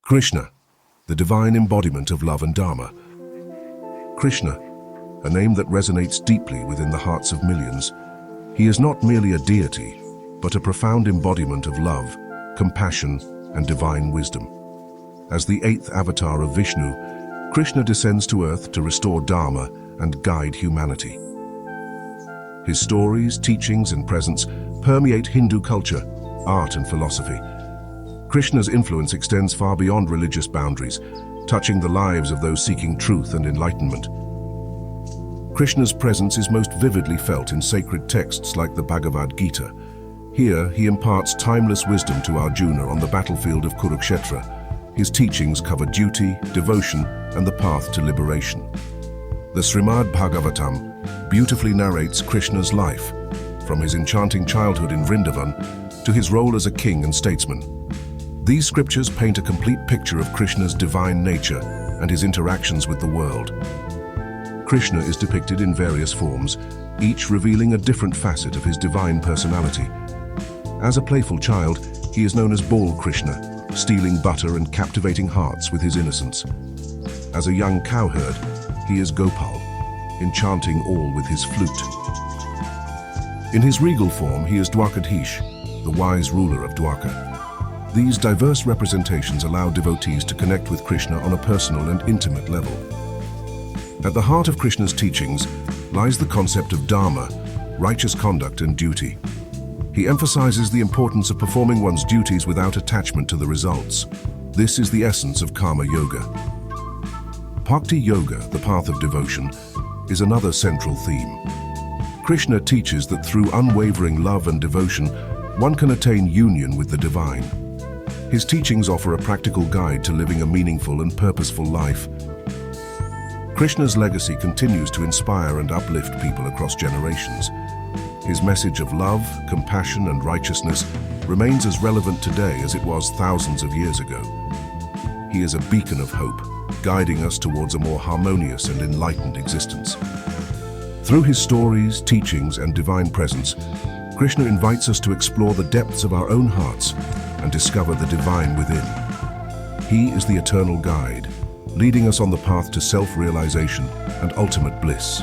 Krishna, the divine embodiment of love and Dharma. Krishna, a name that resonates deeply within the hearts of millions. He is not merely a deity, but a profound embodiment of love, compassion, and divine wisdom. As the eighth avatar of Vishnu, Krishna descends to earth to restore Dharma and guide humanity. His stories, teachings, and presence permeate Hindu culture, art, and philosophy. Krishna's influence extends far beyond religious boundaries, touching the lives of those seeking truth and enlightenment. Krishna's presence is most vividly felt in sacred texts like the Bhagavad Gita. Here, he imparts timeless wisdom to Arjuna on the battlefield of Kurukshetra. His teachings cover duty, devotion, and the path to liberation. The Srimad Bhagavatam beautifully narrates Krishna's life, from his enchanting childhood in Vrindavan to his role as a king and statesman. These scriptures paint a complete picture of Krishna's divine nature and his interactions with the world. Krishna is depicted in various forms, each revealing a different facet of his divine personality. As a playful child, he is known as Bal Krishna, stealing butter and captivating hearts with his innocence. As a young cowherd, he is Gopal, enchanting all with his flute. In his regal form, he is Dwarkadhish, the wise ruler of Dwarka. These diverse representations allow devotees to connect with Krishna on a personal and intimate level. At the heart of Krishna's teachings lies the concept of Dharma, righteous conduct and duty. He emphasizes the importance of performing one's duties without attachment to the results. This is the essence of Karma Yoga. Bhakti Yoga, the path of devotion, is another central theme. Krishna teaches that through unwavering love and devotion, one can attain union with the divine. His teachings offer a practical guide to living a meaningful and purposeful life. Krishna's legacy continues to inspire and uplift people across generations. His message of love, compassion, and righteousness remains as relevant today as it was thousands of years ago. He is a beacon of hope, guiding us towards a more harmonious and enlightened existence. Through his stories, teachings, and divine presence, Krishna invites us to explore the depths of our own hearts and discover the divine within. He is the eternal guide, leading us on the path to self-realization and ultimate bliss.